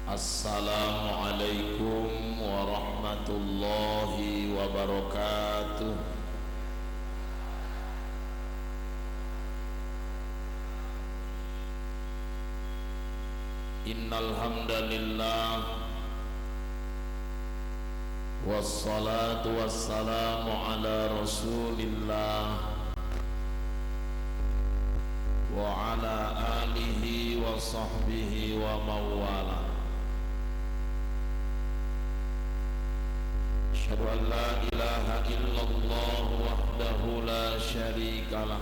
Assalamualaikum warahmatullahi wabarakatuh. Innal hamdalillah wassalatu wassalamu ala Rasulillah wa ala alihi wa sahbihi wa mawala. Asyhadu an la ilaha illallah wahdahu la syarikalah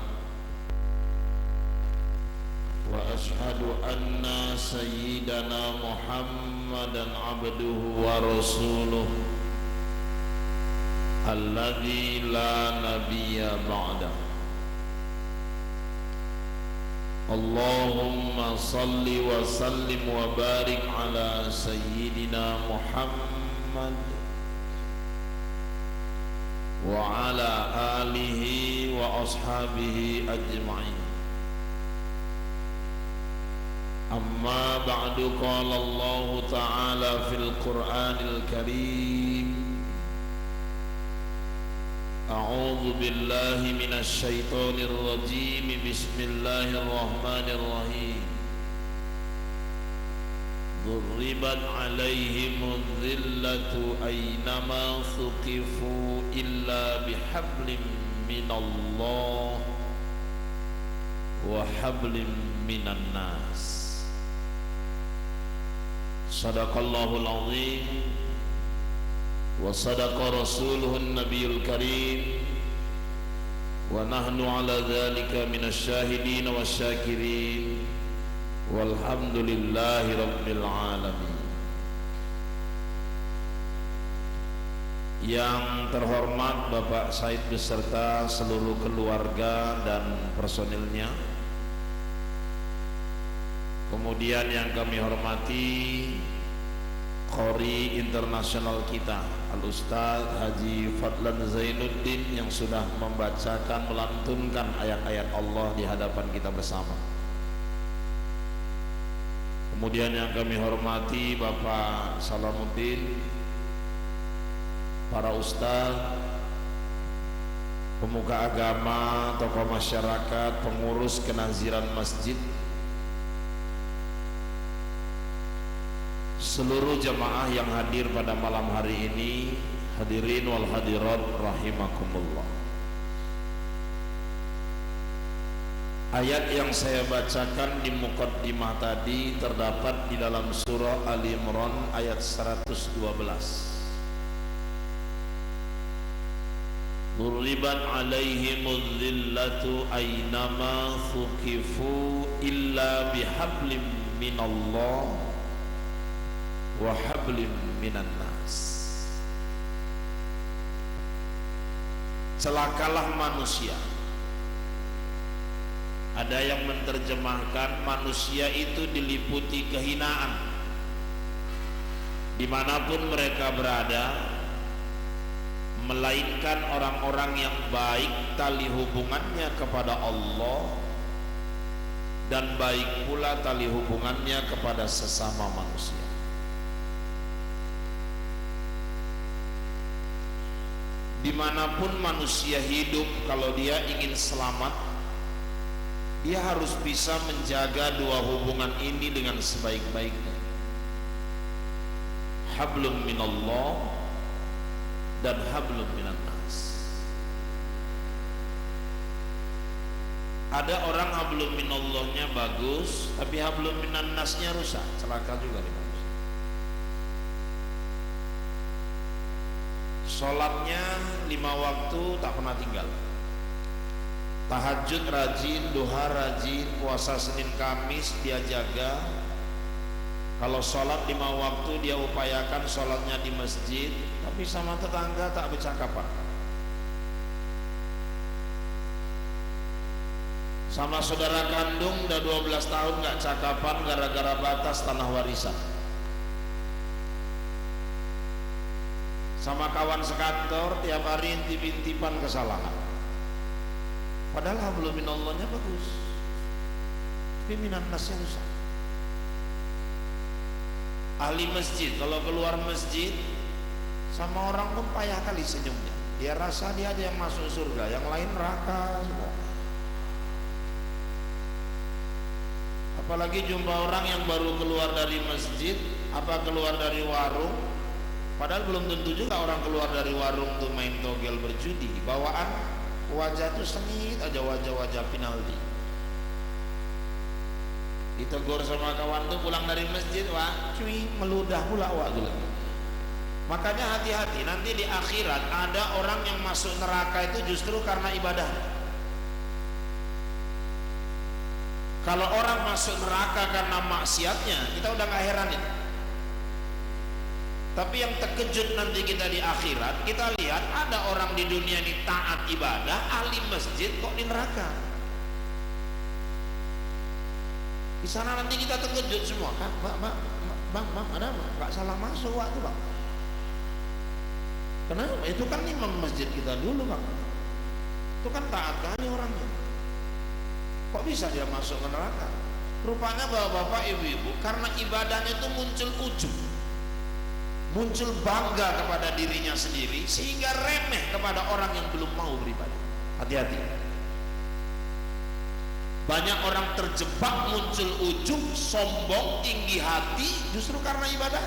wa asyhadu anna sayyidana Muhammadan abduhu wa rasuluh alladzi la nabiyya ba'da. Allahumma salli wa sallim wa barik ala sayyidina Muhammad wa ala alihi wa ashabihi ajma'in. Amma ba'du, qala Allah ta'ala fil Qur'anil Karim, A'udzu billahi minasy syaithanir rajim. Bismillahirrahmanirrahim. Duribat 'alaihimudz zillatu aynama thuqifu illa bihablim minallah wa hablim minan nas. Sadaqallahul azim wa sadaqa rasuluhun nabiyul karim wa nahnu ala dhalika minasy syahidin wasyakirin walhamdulillahi rabbil alamin. Yang terhormat Bapak Said beserta seluruh keluarga dan personilnya, kemudian yang kami hormati Qori internasional kita Al-Ustaz Haji Fadlan Zainuddin yang sudah membacakan, melantunkan ayat-ayat Allah di hadapan kita bersama. Kemudian yang kami hormati Bapak Salamuddin, para ustaz, pemuka agama, tokoh masyarakat, pengurus kenaziran masjid, seluruh jamaah yang hadir pada malam hari ini, hadirin wal hadirat rahimakumullah. Ayat yang saya bacakan di muqaddimah tadi terdapat di dalam surah Ali Imran ayat 112. Duribat 'alaihimudz zillatu aynama thuqifu illa bihablim minallah wa hablim minan nas. Celakalah manusia. Ada yang menerjemahkan manusia itu diliputi kehinaan dimanapun mereka berada, melainkan orang-orang yang baik tali hubungannya kepada Allah dan baik pula tali hubungannya kepada sesama manusia. Dimanapun manusia hidup, kalau dia ingin selamat, dia harus bisa menjaga dua hubungan ini dengan sebaik-baiknya. Hablum minallah dan hablum minan nas. Ada orang hablum minallahnya bagus, tapi hablum minan nasnya rusak, celaka juga di manusia. Sholatnya 5 waktu tak pernah tinggal, tahajud rajin, duha rajin, puasa Senin Kamis dia jaga. Kalau sholat 5 waktu dia upayakan sholatnya di masjid, tapi sama tetangga tak bercakapan. Sama saudara kandung udah 12 tahun gak cakapan gara-gara batas tanah warisan. Sama kawan sekantor tiap hari intip-intipan kesalahan. Padahal hablum minallahnya bagus, tapi minan nasnya rusak. Ahli masjid kalau keluar masjid sama orang pun payah kali senyumnya. Dia rasa dia aja yang masuk surga, yang lain neraka semua. Apalagi jumpa orang yang baru keluar dari masjid, apa keluar dari warung, padahal belum tentu juga orang keluar dari warung tuh main togel berjudi. Bawaan wajah tuh sengit aja, wajah-wajah penalti. Ditegur sama kawan tuh pulang dari masjid, wah cuy meludah pula wah dulu. Makanya hati-hati, nanti di akhirat ada orang yang masuk neraka itu justru karena ibadah. Kalau orang masuk neraka karena maksiatnya, kita udah gak heranin. Tapi yang terkejut nanti kita di akhirat, kita lihat ada orang di dunia ini taat ibadah, ahli masjid kok di neraka. Di sana nanti kita terkejut semua, kan? Bang, ada apa? Gak salah masuk waktu bang. Kenapa? Itu kan imam masjid kita dulu bang. Itu kan taat kali orangnya. Kok bisa dia masuk ke neraka? Rupanya bapak-bapak, ibu-ibu, karena ibadahnya itu muncul ujub, muncul bangga kepada dirinya sendiri, sehingga remeh kepada orang yang belum mau beribadah. Hati-hati. Banyak orang terjebak muncul ujub, sombong, tinggi hati, justru karena ibadah.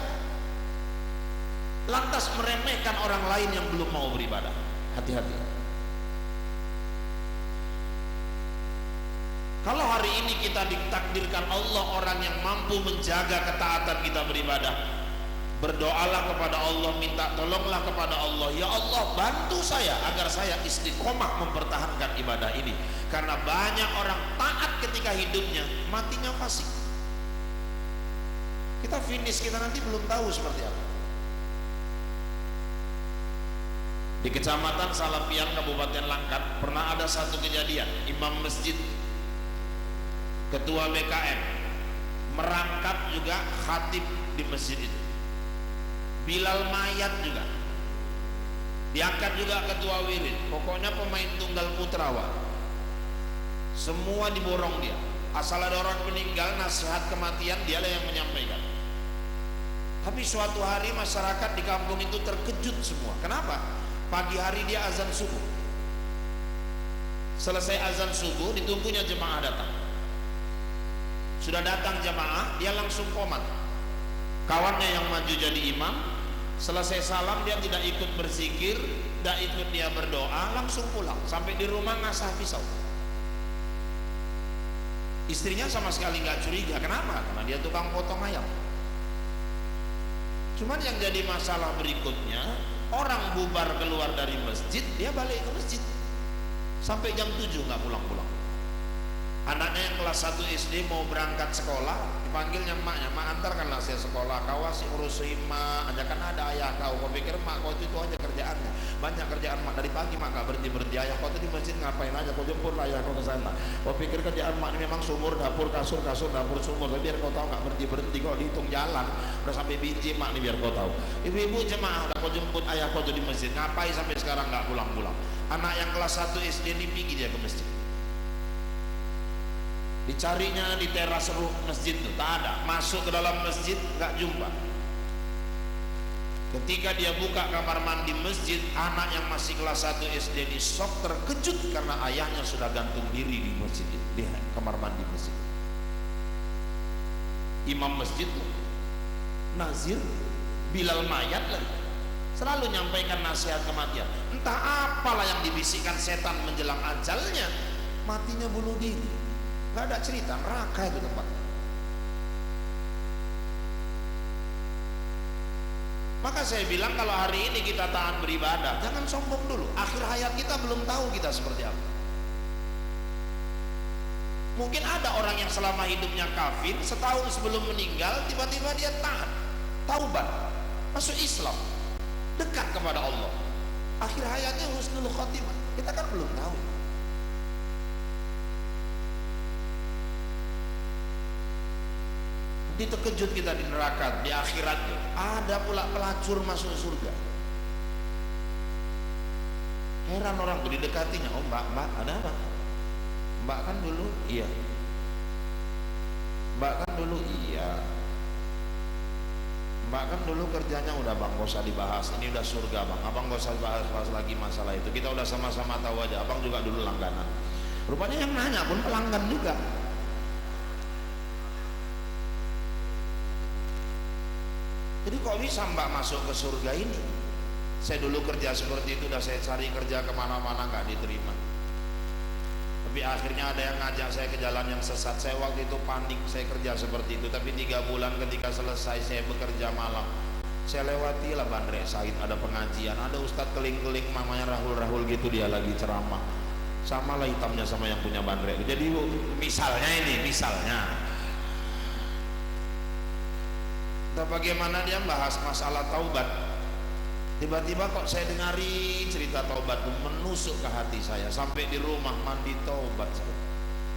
Lantas meremehkan orang lain yang belum mau beribadah. Hati-hati. Kalau hari ini kita ditakdirkan Allah orang yang mampu menjaga ketaatan kita beribadah, berdoalah kepada Allah, minta tolonglah kepada Allah, ya Allah bantu saya agar saya istiqomah mempertahankan ibadah ini. Karena banyak orang taat ketika hidupnya, matinya fasik. Kita finish, kita nanti belum tahu seperti apa. Di Kecamatan Salapian, Kabupaten Langkat, pernah ada satu kejadian, imam masjid, ketua BKM, merangkap juga khatib di masjid itu. Bilal mayat juga, diangkat juga ketua wirid. Pokoknya pemain tunggal putra wah. Semua diborong dia. Asal ada orang meninggal, nasihat kematian dialah yang menyampaikan. Tapi suatu hari masyarakat di kampung itu terkejut semua. Kenapa? Pagi hari dia azan subuh. Selesai azan subuh, ditunggunya jemaah datang. Sudah datang jemaah, dia langsung komat. Kawannya yang maju jadi imam, selesai salam dia tidak ikut berzikir, tidak ikut dia berdoa, langsung pulang. Sampai di rumah ngasah pisau. Istrinya sama sekali nggak curiga. Kenapa? Karena dia tukang potong ayam. Cuman yang jadi masalah berikutnya, orang bubar keluar dari masjid, dia balik ke masjid sampai jam 7 nggak pulang-pulang. Anaknya yang kelas 1 SD mau berangkat sekolah, dipanggilnya emaknya, mak antarkanlah saya sekolah. Kau asik urus mak, aja kan ada ayah kau. Kau pikir mak kau itu aja kerjaannya, banyak kerjaan mak. Dari pagi mak gak berhenti. Ayah kau tuh di masjid ngapain aja? Kau jemput lah ayah kau ke sana. Kau pikir kerjaan mak ini memang sumur, dapur, kasur, dapur, sumur. Tapi biar kau tahu gak berhenti. Kau dihitung jalan udah sampai biji mak nih, biar kau tahu. Ibu-ibu jemaah udah kau jemput ayah kau tuh di masjid, ngapain sampai sekarang gak pulang-pulang? Anak yang kelas 1 SD ini pergi dia ke masjid. Dicarinya di teras roof masjid itu tak ada, masuk ke dalam masjid nggak jumpa. Ketika dia buka kamar mandi masjid, anak yang masih kelas 1 SD di shock, terkejut karena ayahnya sudah gantung diri di masjid, di kamar mandi masjid. Imam masjid tuh nazir, Bilal mayat lagi, selalu nyampaikan nasihat kematian. Entah apalah yang dibisikkan setan menjelang ajalnya, matinya bunuh diri. Gak ada cerita, neraka itu tempat. Maka saya bilang kalau hari ini kita taat beribadah, jangan sombong dulu. Akhir hayat kita belum tahu kita seperti apa. Mungkin ada orang yang selama hidupnya kafir, setahun sebelum meninggal tiba-tiba dia taat, taubat, masuk Islam, dekat kepada Allah. Akhir hayatnya husnul khotimah. Kita kan belum tahu. Terkejut kita di neraka, di akhirat ada pula pelacur masuk surga. Heran orang tuh didekatinya, oh mbak ada apa? Mbak kan dulu iya, mbak kan dulu iya. Mbak kan dulu kerjanya udah bang, gak usah dibahas, ini udah surga bang, abang gak usah bahas lagi masalah itu, kita udah sama-sama tahu aja, abang juga dulu langganan. Rupanya yang nanya pun pelanggan juga. Jadi kok bisa mbak masuk ke surga ini? Saya dulu kerja seperti itu, udah saya cari kerja kemana-mana nggak diterima. Tapi akhirnya ada yang ngajak saya ke jalan yang sesat. Saya waktu itu panik, saya kerja seperti itu. Tapi 3 bulan ketika selesai saya bekerja malam, saya lewati lah Bandrek Said, ada pengajian, ada ustadz keling-keling namanya Rahul gitu, dia lagi ceramah. Sama lah hitamnya sama yang punya Bandrek. Jadi misalnya ini, misalnya entah bagaimana dia bahas masalah taubat, tiba-tiba kok saya dengarin cerita taubat itu menusuk ke hati saya. Sampai di rumah mandi taubat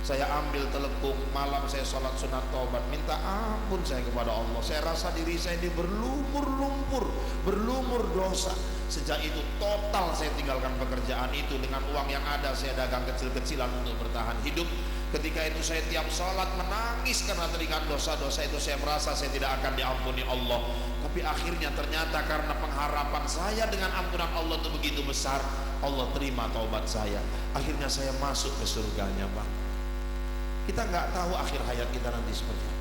saya ambil telepung, malam saya sholat sunat taubat, minta ampun saya kepada Allah. Saya rasa diri saya ini berlumur lumpur, berlumur dosa. Sejak itu total saya tinggalkan pekerjaan itu. Dengan uang yang ada saya dagang kecil-kecilan untuk bertahan hidup. Ketika itu saya tiap sholat menangis karena teringat dosa-dosa itu. Saya merasa saya tidak akan diampuni Allah. Tapi akhirnya ternyata karena pengharapan saya dengan ampunan Allah itu begitu besar, Allah terima taubat saya. Akhirnya saya masuk ke surganya Bang. Kita nggak tahu akhir hayat kita nanti seperti apa.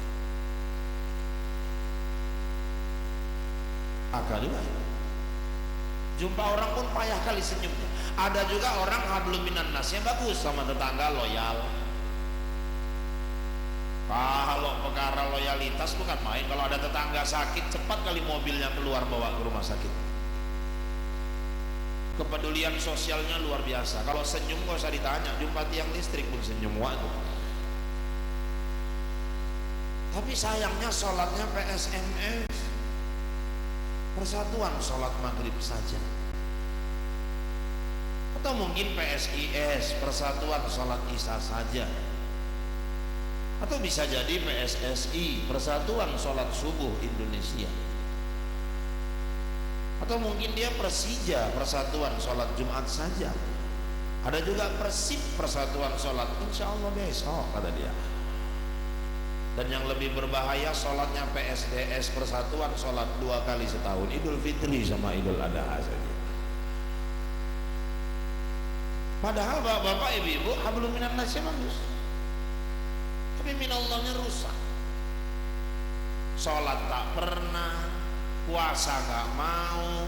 Agak juga ya. Jumpa orang pun payah kali senyumnya. Ada juga orang hablum minan nasnya bagus, sama tetangga loyal. Kalau perkara loyalitas bukan main. Kalau ada tetangga sakit, cepat kali mobilnya keluar bawa ke rumah sakit. Kepedulian sosialnya luar biasa. Kalau senyum gak usah ditanya, jumpa tiang listrik pun senyum waktu. Tapi sayangnya sholatnya PSMS, Persatuan Sholat Maghrib saja. Atau mungkin PSIS, Persatuan Sholat Isya saja. Atau bisa jadi PSSI, Persatuan Sholat Subuh Indonesia. Atau mungkin dia Persija, Persatuan Sholat Jumat saja. Ada juga Persib, Persatuan Sholat, insya Allah besok kata dia. Dan yang lebih berbahaya sholatnya PSDS, Persatuan Sholat 2 kali setahun, Idul Fitri sama Idul Adha saja. Padahal bapak-bapak, ibu-ibu, hablum minan nasnya bagus, tapi minallahnya rusak. Sholat tak pernah, puasa gak mau.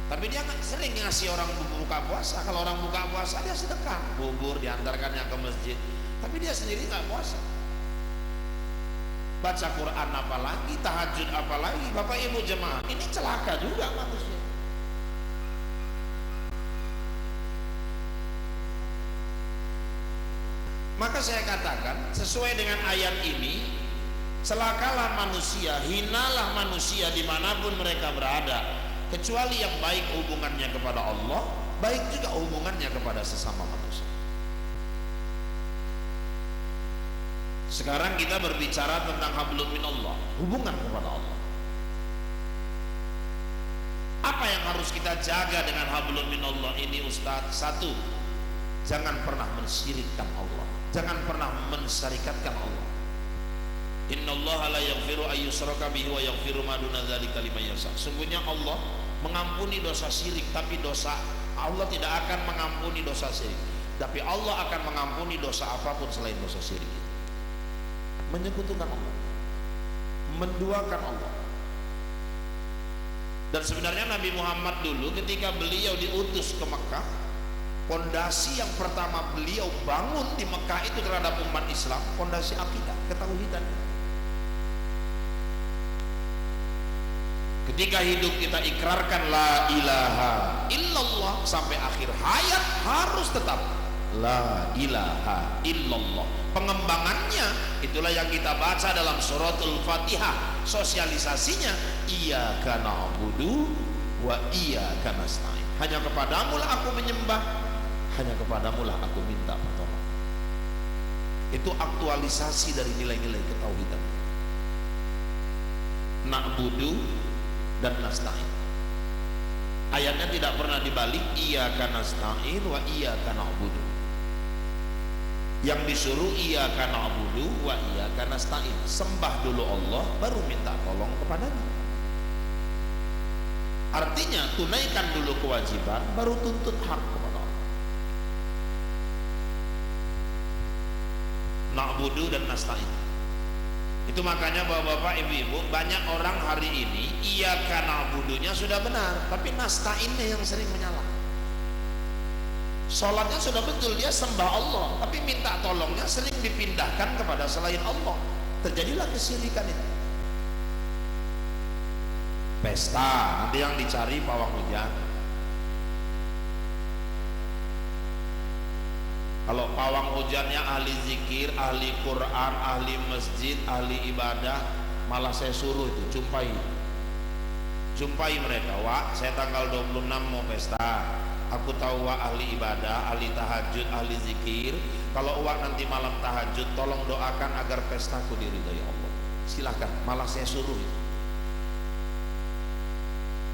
Tapi dia sering ngasih orang buka puasa. Kalau orang buka puasa dia sedekah, bubur diantarkannya ke masjid, tapi dia sendiri gak puasa. Baca Quran apalagi, tahajud apalagi. Bapak ibu jemaah, ini celaka juga manusia. Maka saya katakan sesuai dengan ayat ini, celakalah manusia, hinalah manusia dimanapun mereka berada, kecuali yang baik hubungannya kepada Allah, baik juga hubungannya kepada sesama manusia. Sekarang kita berbicara tentang hablum minallah, hubungan kepada Allah. Apa yang harus kita jaga dengan hablum minallah ini Ustaz? 1, jangan pernah mensyirikkan Allah, jangan pernah mensyarikatkan Allah. Innallaha la yaghfiru ayyushraka bihi wa yaghfiru ma duna dzalika liman yasha. Sungguhnya Allah mengampuni dosa syirik, tapi dosa Allah tidak akan mengampuni dosa syirik. Tapi Allah akan mengampuni dosa apapun selain dosa syirik. Menyekutukan Allah, menduakan Allah. Dan sebenarnya Nabi Muhammad dulu ketika beliau diutus ke Mekah, pondasi yang pertama beliau bangun di Mekah itu terhadap umat Islam, pondasi akidah, ketauhidan. Ketika hidup kita ikrarkan la ilaha illallah, sampai akhir hayat harus tetap la ilaha illallah. Pengembangannya itulah yang kita baca dalam suratul Fatihah. Sosialisasinya iyyaka na'budu wa iyyaka nasta'in. Hanya kepadamulah aku menyembah, hanya kepadamulah aku minta pertolongan. Itu aktualisasi dari nilai-nilai ketauhidan. Na'budu dan nasta'in. Ayatnya tidak pernah dibalik, iyyaka nasta'in wa iyyaka na'budu. Yang disuruh iyyaka na'budu wa iyyaka nasta'in. Sembah dulu Allah, baru minta tolong kepadanya. Artinya tunaikan dulu kewajiban, baru tuntut hak kepada Allah. Na'budu dan nasta'in. Itu makanya bapak-bapak, ibu-ibu, banyak orang hari ini iyyaka na'budunya sudah benar, tapi nasta'innya yang sering menyalah. Sholatnya sudah betul, dia sembah Allah, tapi minta tolongnya sering dipindahkan kepada selain Allah. Terjadilah kesyirikan itu. Pesta, nanti yang dicari pawang hujan. Kalau pawang hujannya ahli zikir, ahli Quran, ahli masjid, ahli ibadah, malah saya suruh itu jumpai mereka. Wak, saya tanggal 26 mau pesta. Aku tahu Wak ahli ibadah, ahli tahajud, ahli zikir. Kalau Wak nanti malam tahajud, tolong doakan agar pestaku diridhai Allah. Silakan, malah saya suruh itu.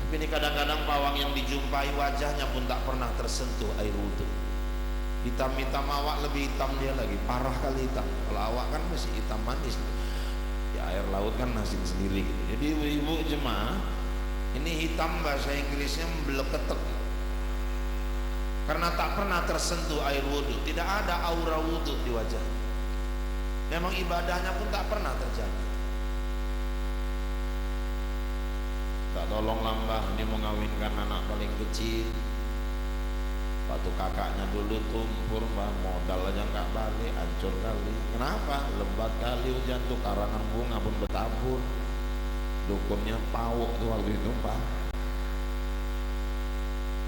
Tapi ini kadang-kadang pawang yang dijumpai wajahnya pun tak pernah tersentuh air wudhu. Hitam-hitam, awak lebih hitam dia lagi, parah kali hitam. Kalau awak kan masih hitam manis, ya air laut kan asin sendiri gitu. Jadi ibu jemaah, ini hitam bahasa Inggrisnya mbeleketek, karena tak pernah tersentuh air wudhu, tidak ada aura wudhu di wajah. Memang ibadahnya pun tak pernah terjadi. Tak tolong lambah, ini mau ngawinkan anak paling kecil. Waktu kakaknya dulu tumpur, mbah, modal aja nggak balik, hancur kali. Kenapa? Lebat kali hujan tuh, karangan bunga pun bertabur. Dukunnya pawuk tuh waktu itu, Pak.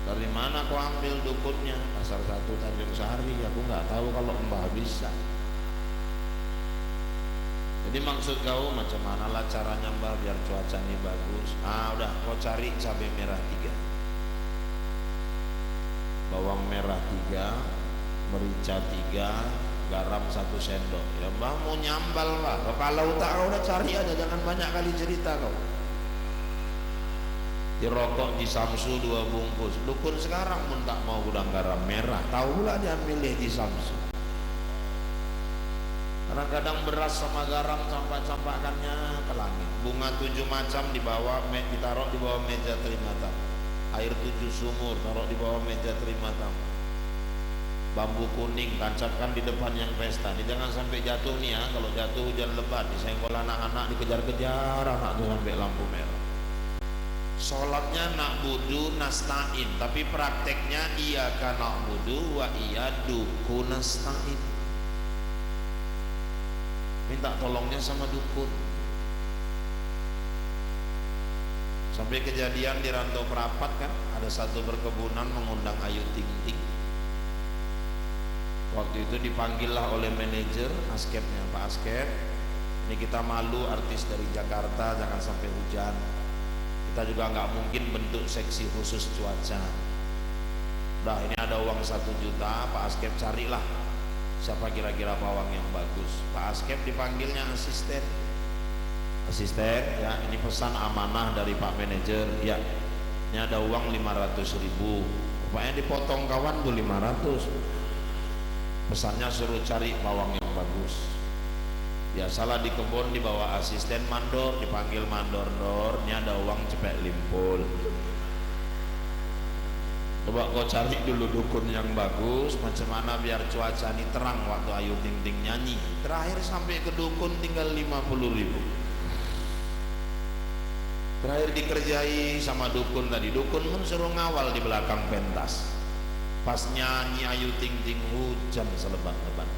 Dari mana kau ambil dukunnya? Pasar 1 Tanjung Sari. Aku nggak tahu kalau mbah bisa. Jadi maksud kau macam mana lah caranya mbah biar cuaca ini bagus? Udah, kau cari cabai merah 3, bawang merah 3, merica 3, garam 1 sendok. Ya mbah mau nyambal mbah. Kalau tak kau udah cari aja, jangan banyak kali cerita kau. Di rokok di Samsu 2 bungkus. Dukun sekarang pun tak mau gudang garam merah. Tahu pula dia milih di Samsu. Kadang-kadang beras sama garam campak-campakannya ke langit. Bunga 7 macam dibawa, ditaruh di bawah meja terima tamu. Air 7 sumur taruh di bawah meja terima tamu. Bambu kuning tancapkan di depan yang pesta. Ini jangan sampai jatuh nih ya. Kalau jatuh hujan lebat, disenggol anak-anak, dikejar-kejar anak tuh sampai lampu merah. Sholatnya na'budu nasta'in, tapi prakteknya iyyaka na'budu wa iyyaduku nasta'in. Minta tolongnya sama dukun. Sampai kejadian di Rantau Perapat kan, ada satu perkebunan mengundang Ayu Ting Ting. Waktu itu dipanggillah oleh manajer askepnya, Pak Askep, ini kita malu artis dari Jakarta, jangan sampai hujan. Kita juga nggak mungkin bentuk seksi khusus cuaca. Udah, ini ada uang 1 juta, Pak Askep carilah siapa kira-kira pawang yang bagus. Pak Askep dipanggilnya asisten, ya ini pesan amanah dari Pak manajer. Ya, ini ada uang 500.000, rupanya dipotong kawan tuh 500. Pesannya suruh cari pawang yang bagus. Biasalah di kebun dibawa asisten mandor, dipanggil mandor, ini ada uang cepet limpul. Coba kau cari dulu dukun yang bagus, macam mana biar cuaca ini terang waktu Ayu Ting Ting nyanyi. Terakhir sampai ke dukun tinggal 50.000. Terakhir dikerjai sama dukun tadi. Dukun pun suruh ngawal di belakang pentas. Pas nyanyi Ayu Ting Ting hujan selebat-lebat.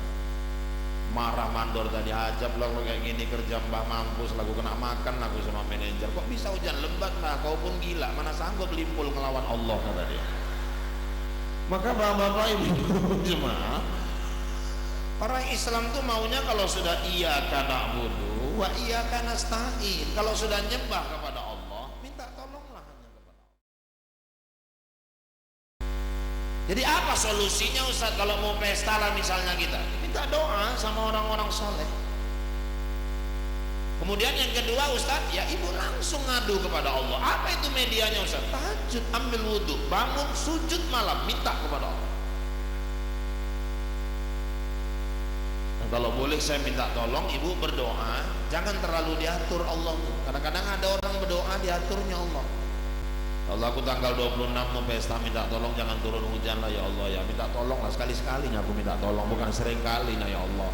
Marah mandor tadi, ajab lah kalau kayak gini kerja mbah, mampus lagu kena makan lagu sama manajer. Kok bisa hujan lebat mbah, kau pun gila, mana sanggup limpul ngelawan Allah, kata dia. Maka bapak-bapak ibu jemaah, orang Islam tuh maunya kalau sudah iyyaka na'budu wa iyyaka nasta'in, kalau sudah nyembah kepada Allah, minta tolonglah hanya kepada Allah. Jadi apa solusinya Ustaz kalau mau pesta lah misalnya kita? Minta doa sama orang-orang soleh. Kemudian yang kedua Ustaz, ya ibu langsung ngadu kepada Allah. Apa itu medianya Ustaz? Tahajud, ambil wudhu, bangun, sujud malam, minta kepada Allah. Dan kalau boleh saya minta tolong ibu berdoa, jangan terlalu diatur Allah. Kadang-kadang ada orang berdoa diaturnya Allah. Allah, aku tanggal 26 mau pesta, minta tolong jangan turun hujan lah ya Allah ya. Minta tolong lah, sekali-sekalinya aku minta tolong, bukan sering kalinya ya Allah.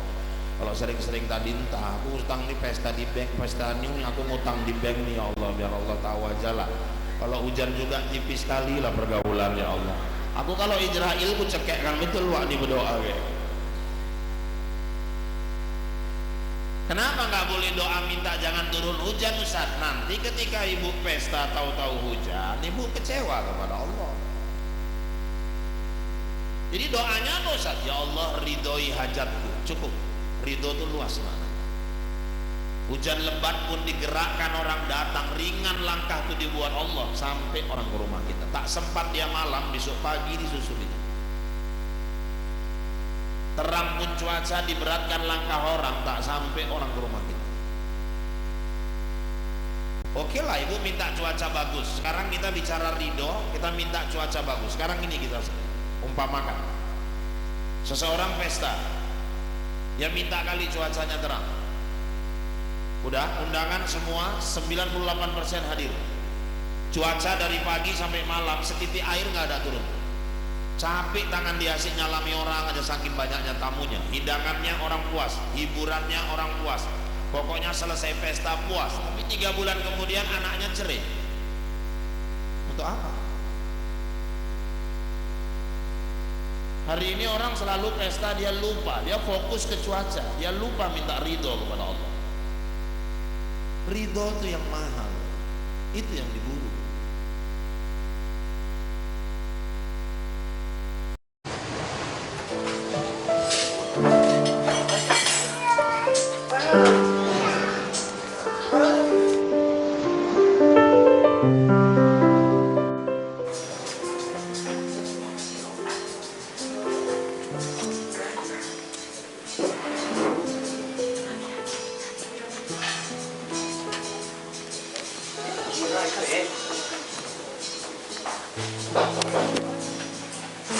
Kalau sering-sering tadi entah, aku utang nih pesta di bank, pesta ini aku ngutang di bank nih ya Allah, biar Allah tahu aja lah. Kalau hujan juga tipis sekali lah pergaulan ya Allah. Aku kalau Israel ku cekek kan betul wak di berdoa we. Kenapa nggak boleh doa minta jangan turun hujan Ustaz? Nanti ketika ibu pesta tahu-tahu hujan, ibu kecewa kepada Allah. Jadi doanya apa Ustaz? Ya Allah ridhoi hajatku, cukup. Ridho itu luas mana? Hujan lebat pun digerakkan orang datang, ringan langkah itu dibuat Allah sampai orang ke rumah kita. Tak sempat dia malam, besok pagi disusuli. Terang pun cuaca diberatkan langkah orang, tak sampai orang ke rumah kita. Oke lah ibu minta cuaca bagus. Sekarang kita bicara ridho, kita minta cuaca bagus. Sekarang ini kita umpamakan seseorang pesta, dia minta kali cuacanya terang. Udah undangan semua 98% hadir. Cuaca dari pagi sampai malam setitik air nggak ada turun. Capek tangan dia asik nyalami orang aja saking banyaknya tamunya. Hidangannya orang puas, hiburannya orang puas. Pokoknya selesai pesta puas. Tapi 3 bulan kemudian anaknya cerai. Untuk apa? Hari ini orang selalu pesta, dia lupa, dia fokus ke cuaca, dia lupa minta ridho kepada Allah. Ridho itu yang mahal, itu yang diburu.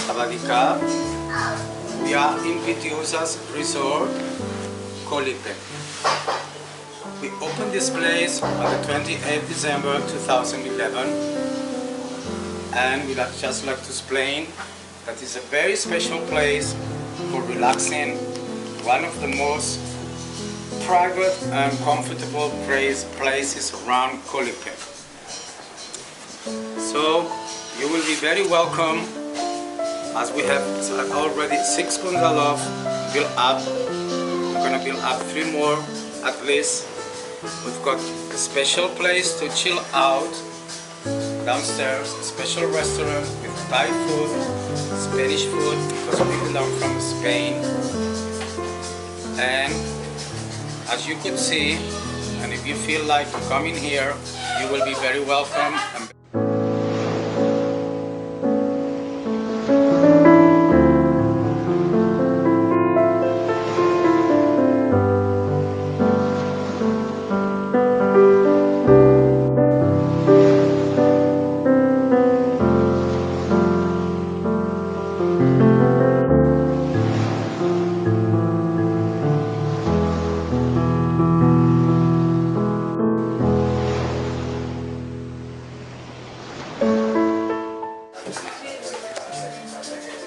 Savadika, we are in Pitiusa's resort, Colipe. We opened this place on the 28th December 2011, and we'd just like to explain that it's a very special place for relaxing, one of the most private and comfortable places around Colipe. So you will be very welcome, as we have already 6 bungalows built up. We're gonna build up 3 more at least. We've got a special place to chill out downstairs, a special restaurant with Thai food, Spanish food, because we belong from Spain. And as you could see, and if you feel like coming here, you will be very welcome.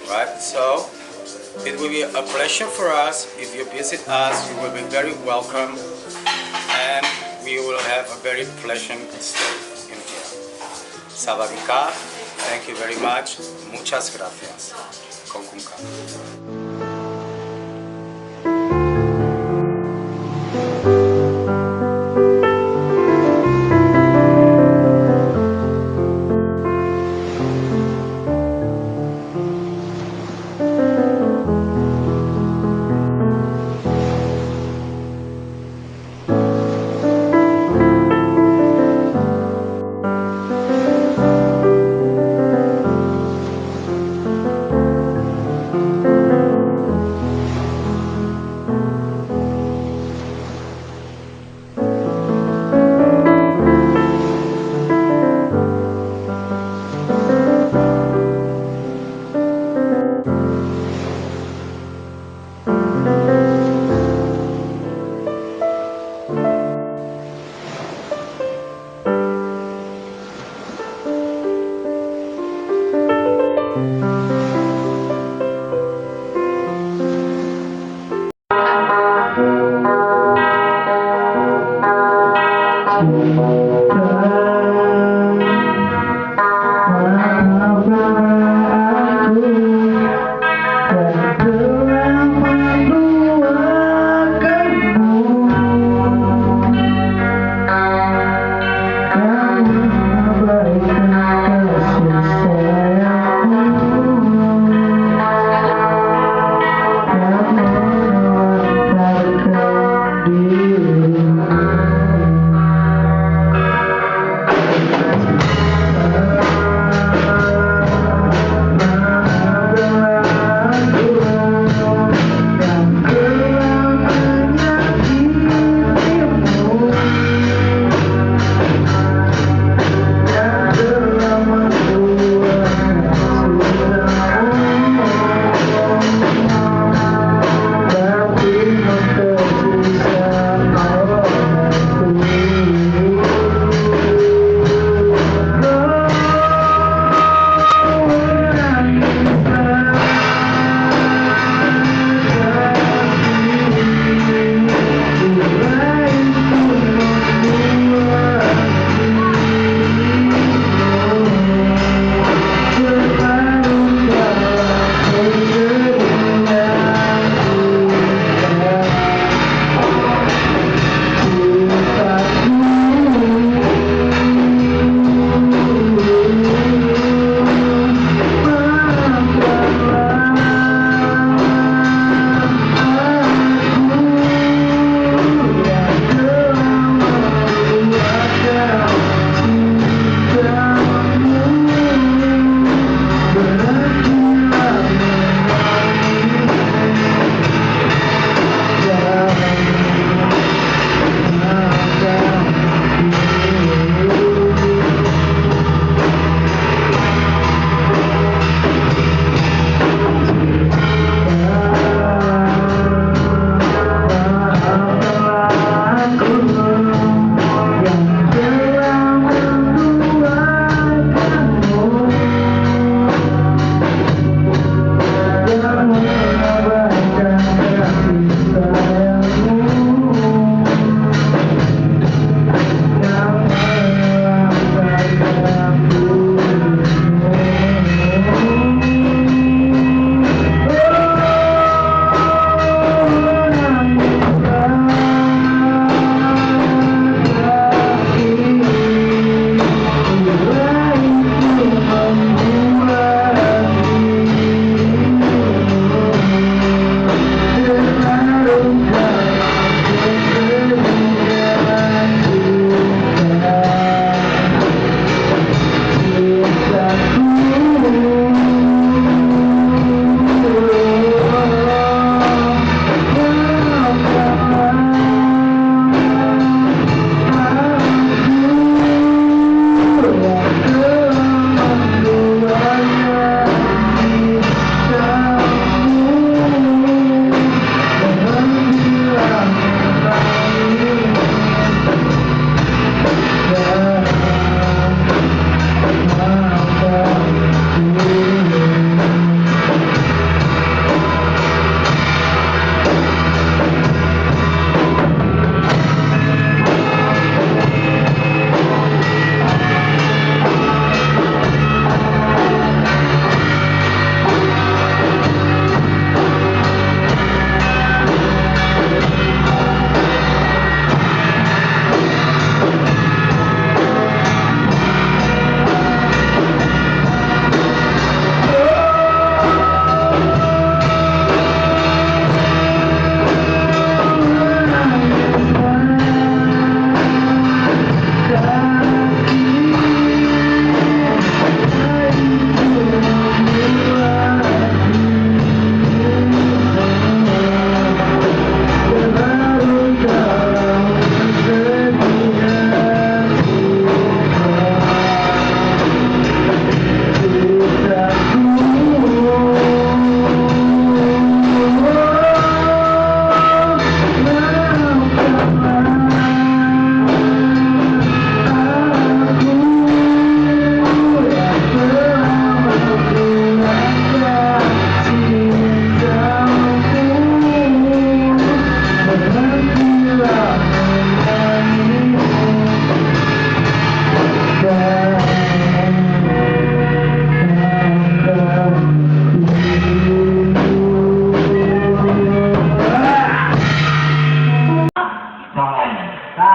Right, so it will be a pleasure for us if you visit us. You will be very welcome, and we will have a very pleasant stay in here. Savadika, thank you very much. Muchas gracias. Konkunka.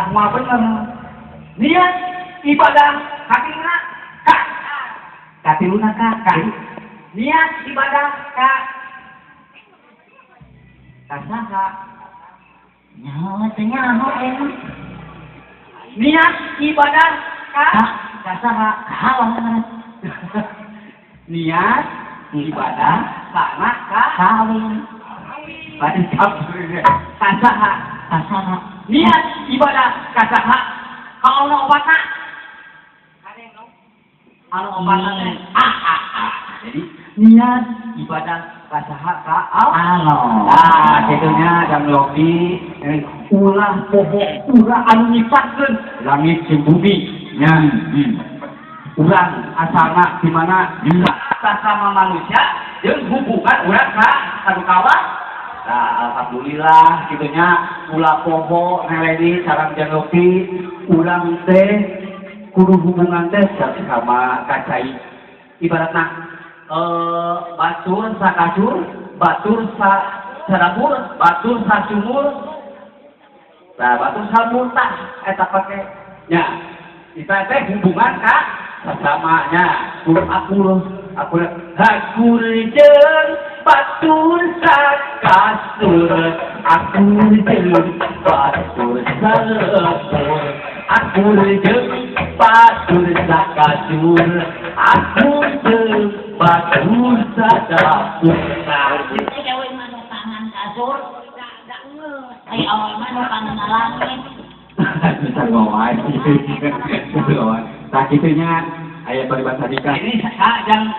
Semua bener. Niat ibadah katiluna ka. Katiluna ka. Niat ibadah ka. Kasaha. Nyawa teh nyaho emang. Niat ibadah ka. Kasaha kahawan. Niat ibadah karena Kawin. Pada sabda kasaha. Kasaha. Niat ibadah kasaha. Kalau ono obatna. Anu obatna teh. Jadi niat ibadah kasaha ka Halo. Nah, kitunya dan lobi ulah pokok ulah anu nyiptakeun langit jeung bumi nya. Urang asalna di mana? Sesama manusia jeung hubungan urang ka kawan. Nah, alhamdulillah kitunya ulah poho neledi sareng jeung lobi urang teh kudu hubungan teh sama kacai. Ibaratna batur sakacur, batur sarabur, batur sasumur. Nah, batur salmuntah eta pake nya. Kita teh hubungan ka sesamanya. Akur jeung batur sakacur, akur jeung batur salabur, akur jeung batur sakacur, akur jeung batur sadapur. Dewe manu tangan kasur. Da ngeus. Ai awal manu tangan langit. Bisa ngomong. Tak kitunya aya peribahasa dika. Ini yang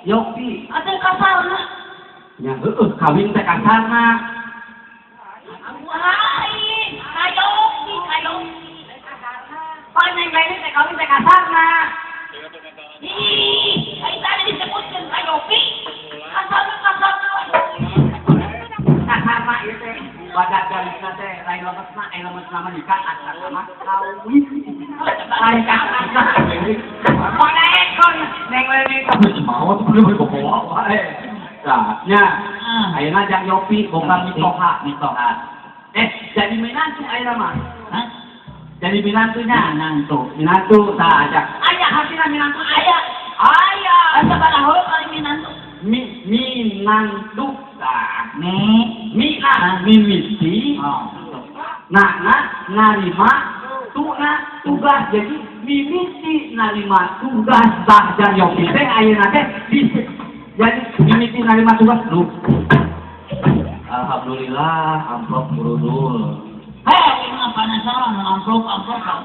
Yopi. Atuh kasarna. Nya heueuh kawin teh kasarna. Ai, kayoki. Paneng lain teh kawin teh kasarna. Ih, ai tadi disebutkeun kayoki. Kasarna. Kasarna ieu teh badak galisna teh lain lemesna, lemesna mah nikah sama kawin. Lain kasarna. Mana ekor neng lele itu mau tuh belum berbawa wae. Nah, nya ayeuna jang Yopi boga mitoha. Jadi minantu ayeuna mah. Hah? Jadi minantunya minantu tah ajak. Aya hasilna minantu aya. Asa balaho kali minantu. Minantu tah. Nah, Mimiti. Narima tugas jadi mimiti narima tugas bah dan Yopi teh ayeuna teh jadi mimiti narima tugas lu. Alhamdulillah amplop burudul. heh, ini penasaran amplop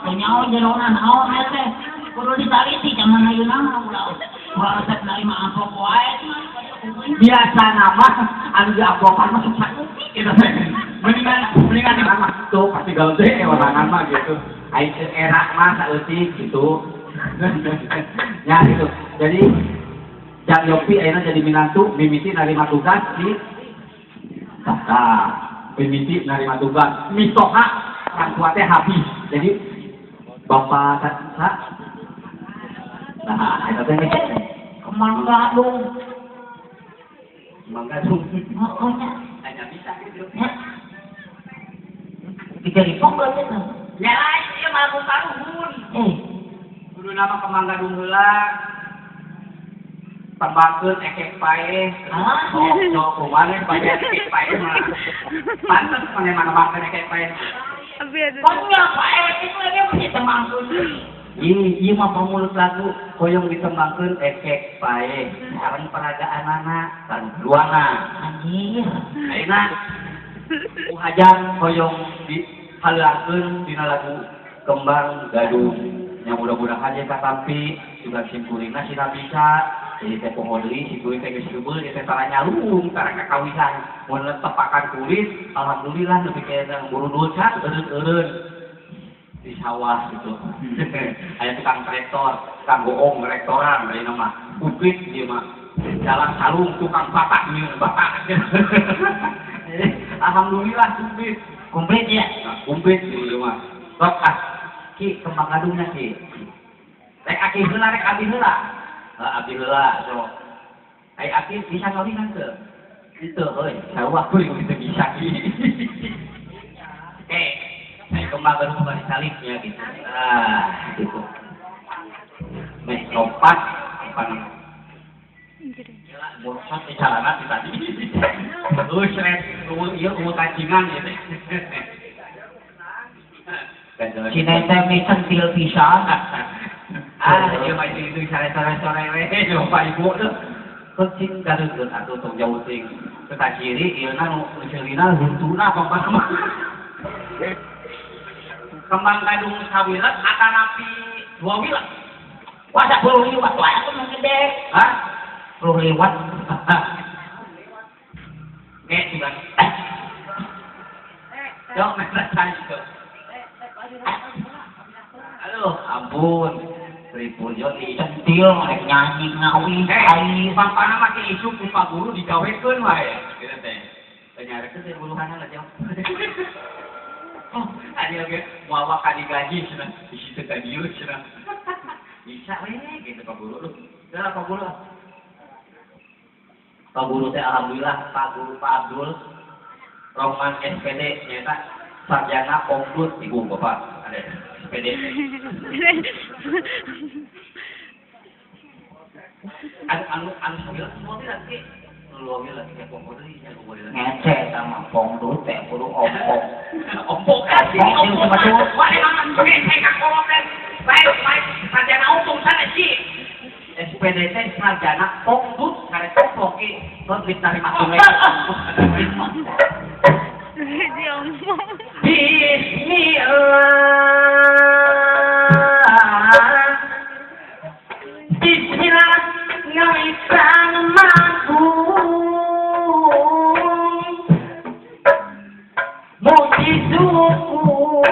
penyawa jeronan naon teh. Kudu ditaliti zaman ayeuna mah ulah resep narima amplop wae. Biasa nama anu diamplopan mah susah gitu teh. Mendingan nama tuh pasti gaul teh orang mah gitu. Aing era mah saeutik gitu. Ya gitu. Jadi Jang Yopi ayeuna jadi minantu mimiti narima tugas di mimiti narima tugas mitoha orang tua teh habis. Jadi bapak sa nah eta teh Kemang Gadung. mangga tuh Pokoknya hanya bisa gitu. dikari pokok itu. Ya lain ieu mah aku taruhun. Kudu nama Kemangga heula. Tambahkeun ekek pae. Sok kumaha pae ekek pae mah. Pantes mane mana ekek pae. Pokoknya pae itu dia mesti temangkeun. Ieu mah pamuluk lagu hoyong ditembangkeun ekek pae. Sareng peragaanana sareng duana. Anjir. Ayeuna Hajar hoyong dihalangkeun dina lagu Kembang Gadung. Yang mudah-mudahan ya katampi juga simkulina sina bisa. Jadi teh pohon deui simkuling teh geus heubeul teh tara nyalung tara kakawisan. Mun tepakan kulit alhamdulillah nepi ka eta burudul can eureun-eureun di sawah gitu. Aya tukang traktor, tukang goong rektoran dari nama. Upit dia mah. Jalan salung tukang patak nih bapak. Alhamdulillah Komplit ya. Kumplit gitu mah. Sok ki Kembang Gadungnya ki. Rek aki heula. Abdi heula so. Ai aki bisa ngawinan teu? Itu euy, sawah kuy bisa ki. Ai kembang baru bukan disalibnya gitu. Gitu. Lompat apa namanya? Bosan bicarana di tadi. Seret, iya kacingan gitu. Cinta mi sentil pisan. Iya macam itu sore-sore we coba ibu tuh. Kucing gaduh atuh tong jauh ting. Kita ciri ieu na usulina huntuna apa kembang gadung sawilet akan api 2 wilet. Wah, perlu liwat wae aku mah gede. Hah? Perlu liwat. Juga. Yo, meresan itu. Aduh, ampun. Ribut yo di Sentil rek nyanyi ngawi ai. Pampana make isu ku Pak Guru digawekeun wae. Kitu teh. Penyarekeun teh buluhanna lah jauh. Oh, ada lagi muawak kali gaji cenah. Di situ ka dieu cenah. Bisa we gitu Pak Guru. Udah Pak Guru. Pak Guru teh alhamdulillah Pak Guru Pak Abdul Roman SPD nyata sarjana konklus Ibu Bapak ada SPD. Anu semua tidak sih. Lu lagi ya konklus ini Ngece sama pongdut teh kudu ompong. Ompong kasih ompong. Wah, emang ngece ka kolom baik sarjana untung sana sih. SPD teh sarjana konklus karek ompong ki lebih dari masuk lagi. Bismillah ngawisang magung muji syukur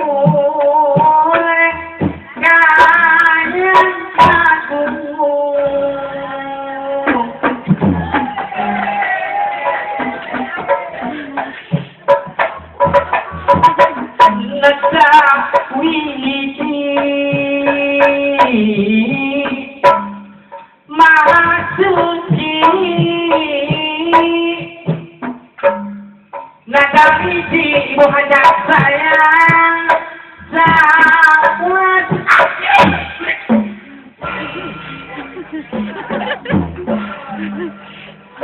kangen kagung Maha suci Nada biji ibu hajat sayang Sawat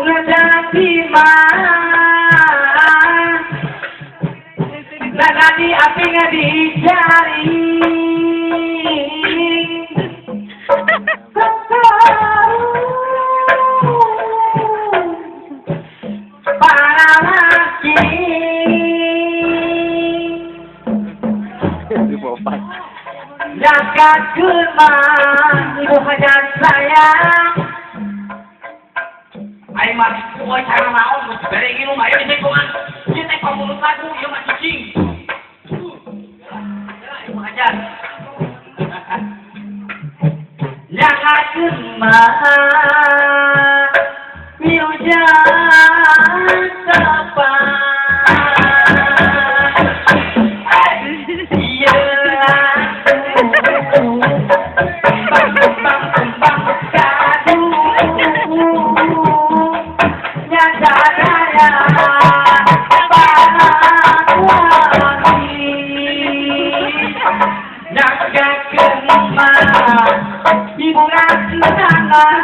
Nada timah Nada di api nggak dicari para laki jagat kemah ibu hajat sayang ayo mah kuat cara naon dari ini rumah ayo disekungan kita pemulut lagu ya mah cicing ibu hajat jagat kemah Miujat kapan Iya Bang kadu Nyata daya Panawani Naga kemah Ibu ngasih tangan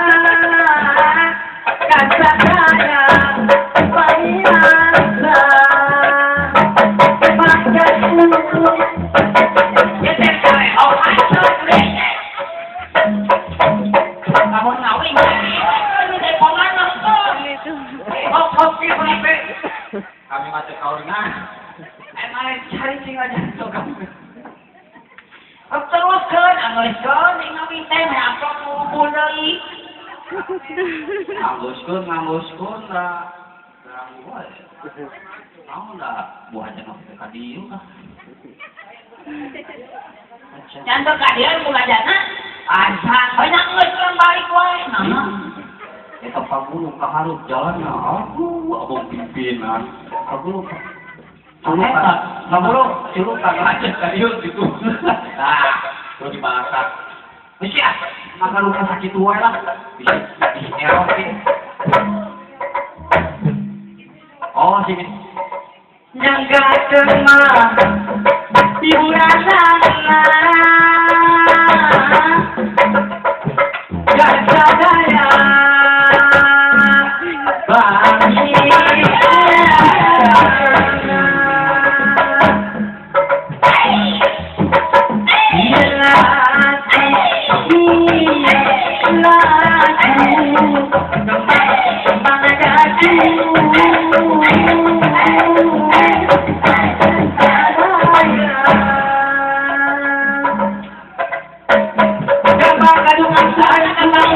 Kasataya Payasa Pakasu Yeter kare oh aso rene Kamu ngawi ini depongan oh ki berapa kami macet kauringan emang cari sing aja to kamu teruskeun anggeuskeun ngawi teh apa kumpul deui nganguskeun lah mau lah buahnya masih ke dieu kah Cantik kadieu mulajana asa banyak geus balik wae nah. Eta Pak Guru kahareup jalannya abang pimpinan Pak Guru Pak Guru curug aja ka dieu gitu nah terus dibahas Mesti maka luka sakit wae lah di Eropa. Oh sini. Nyangga cemah hiburan Pak, kadu paksa,